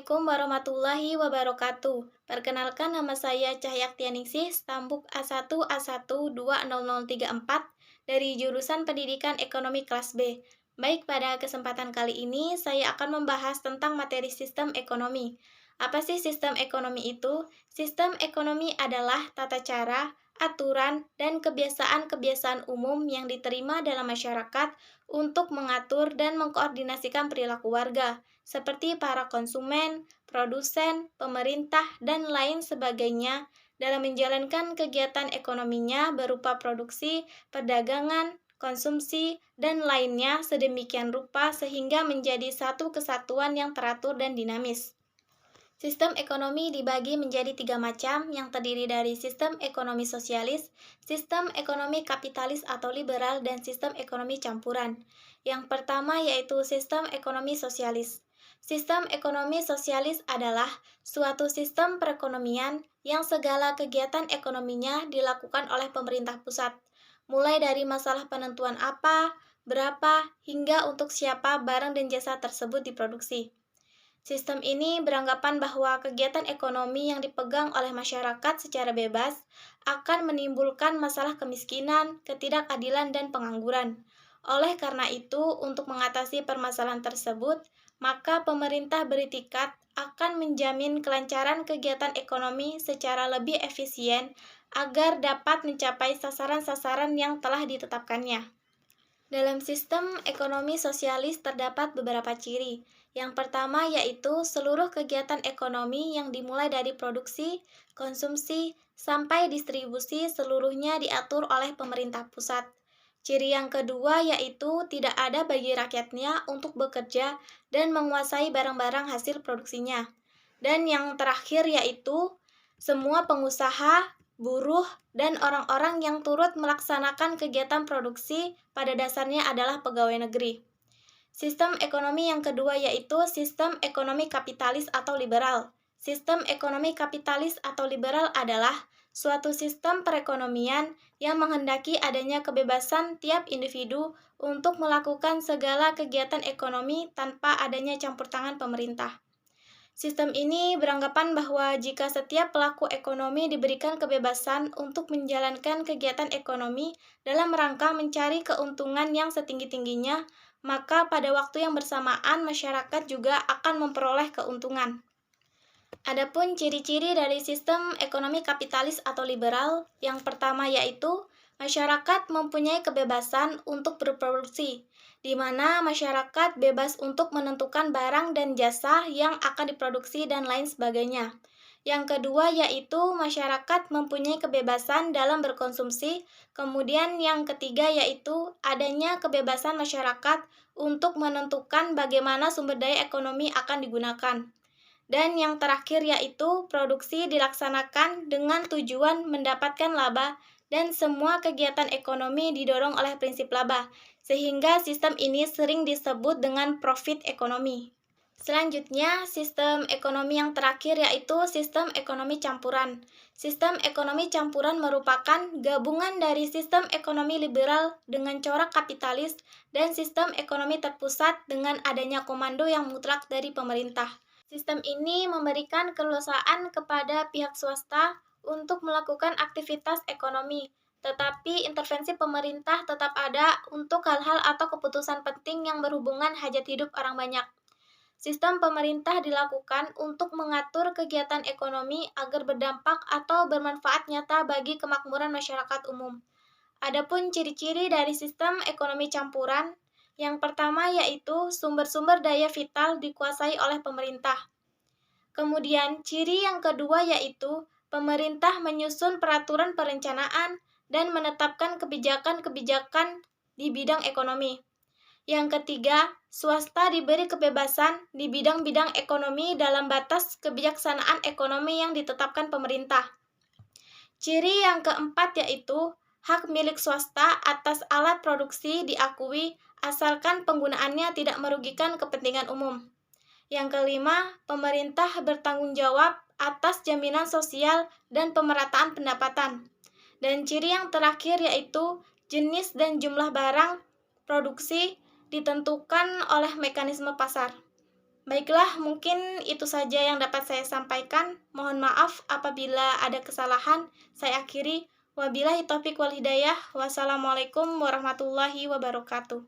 Assalamualaikum warahmatullahi wabarakatuh. Perkenalkan, nama saya Cahyaktianingsih, Stambuk A1A120034 dari jurusan Pendidikan Ekonomi kelas B. Baik, pada kesempatan kali ini saya akan membahas tentang materi sistem ekonomi. Apa sih sistem ekonomi itu? Sistem ekonomi adalah tata cara, aturan, dan kebiasaan-kebiasaan umum yang diterima dalam masyarakat untuk mengatur dan mengkoordinasikan perilaku warga seperti para konsumen, produsen, pemerintah, dan lain sebagainya dalam menjalankan kegiatan ekonominya berupa produksi, perdagangan, konsumsi, dan lainnya sedemikian rupa sehingga menjadi satu kesatuan yang teratur dan dinamis. Sistem ekonomi dibagi menjadi tiga macam, yang terdiri dari sistem ekonomi sosialis, sistem ekonomi kapitalis atau liberal, dan sistem ekonomi campuran. Yang pertama yaitu sistem ekonomi sosialis. Sistem ekonomi sosialis adalah suatu sistem perekonomian yang segala kegiatan ekonominya dilakukan oleh pemerintah pusat, mulai dari masalah penentuan apa, berapa, hingga untuk siapa barang dan jasa tersebut diproduksi. Sistem ini beranggapan bahwa kegiatan ekonomi yang dipegang oleh masyarakat secara bebas akan menimbulkan masalah kemiskinan, ketidakadilan, dan pengangguran. Oleh karena itu, untuk mengatasi permasalahan tersebut, maka pemerintah beritikat akan menjamin kelancaran kegiatan ekonomi secara lebih efisien agar dapat mencapai sasaran-sasaran yang telah ditetapkannya. Dalam sistem ekonomi sosialis terdapat beberapa ciri. Yang pertama yaitu seluruh kegiatan ekonomi yang dimulai dari produksi, konsumsi, sampai distribusi seluruhnya diatur oleh pemerintah pusat. Ciri yang kedua yaitu tidak ada bagi rakyatnya untuk bekerja dan menguasai barang-barang hasil produksinya. Dan yang terakhir yaitu semua pengusaha, buruh, dan orang-orang yang turut melaksanakan kegiatan produksi pada dasarnya adalah pegawai negeri. Sistem ekonomi yang kedua yaitu sistem ekonomi kapitalis atau liberal. Sistem ekonomi kapitalis atau liberal adalah suatu sistem perekonomian yang menghendaki adanya kebebasan tiap individu untuk melakukan segala kegiatan ekonomi tanpa adanya campur tangan pemerintah. Sistem ini beranggapan bahwa jika setiap pelaku ekonomi diberikan kebebasan untuk menjalankan kegiatan ekonomi dalam rangka mencari keuntungan yang setinggi-tingginya, maka pada waktu yang bersamaan masyarakat juga akan memperoleh keuntungan. Adapun ciri-ciri dari sistem ekonomi kapitalis atau liberal, yang pertama yaitu masyarakat mempunyai kebebasan untuk berproduksi, di mana masyarakat bebas untuk menentukan barang dan jasa yang akan diproduksi dan lain sebagainya. Yang kedua yaitu masyarakat mempunyai kebebasan dalam berkonsumsi. Kemudian yang ketiga yaitu adanya kebebasan masyarakat untuk menentukan bagaimana sumber daya ekonomi akan digunakan. Dan yang terakhir yaitu produksi dilaksanakan dengan tujuan mendapatkan laba dan semua kegiatan ekonomi didorong oleh prinsip laba, sehingga sistem ini sering disebut dengan profit ekonomi. Selanjutnya, sistem ekonomi yang terakhir yaitu sistem ekonomi campuran. Sistem ekonomi campuran merupakan gabungan dari sistem ekonomi liberal dengan corak kapitalis dan sistem ekonomi terpusat dengan adanya komando yang mutlak dari pemerintah. Sistem ini memberikan keleluasaan kepada pihak swasta untuk melakukan aktivitas ekonomi, tetapi intervensi pemerintah tetap ada untuk hal-hal atau keputusan penting yang berhubungan hajat hidup orang banyak. Sistem pemerintah dilakukan untuk mengatur kegiatan ekonomi agar berdampak atau bermanfaat nyata bagi kemakmuran masyarakat umum. Adapun ciri-ciri dari sistem ekonomi campuran, yang pertama yaitu sumber-sumber daya vital dikuasai oleh pemerintah. Kemudian ciri yang kedua yaitu pemerintah menyusun peraturan perencanaan dan menetapkan kebijakan-kebijakan di bidang ekonomi. Yang ketiga, swasta diberi kebebasan di bidang-bidang ekonomi dalam batas kebijaksanaan ekonomi yang ditetapkan pemerintah. Ciri yang keempat yaitu hak milik swasta atas alat produksi diakui asalkan penggunaannya tidak merugikan kepentingan umum. Yang kelima, pemerintah bertanggung jawab atas jaminan sosial dan pemerataan pendapatan. Dan ciri yang terakhir yaitu jenis dan jumlah barang produksi ditentukan oleh mekanisme pasar. Baiklah, mungkin itu saja yang dapat saya sampaikan. Mohon maaf apabila ada kesalahan. Saya akhiri. Wabillahi taufiq wal hidayah. Wassalamualaikum warahmatullahi wabarakatuh.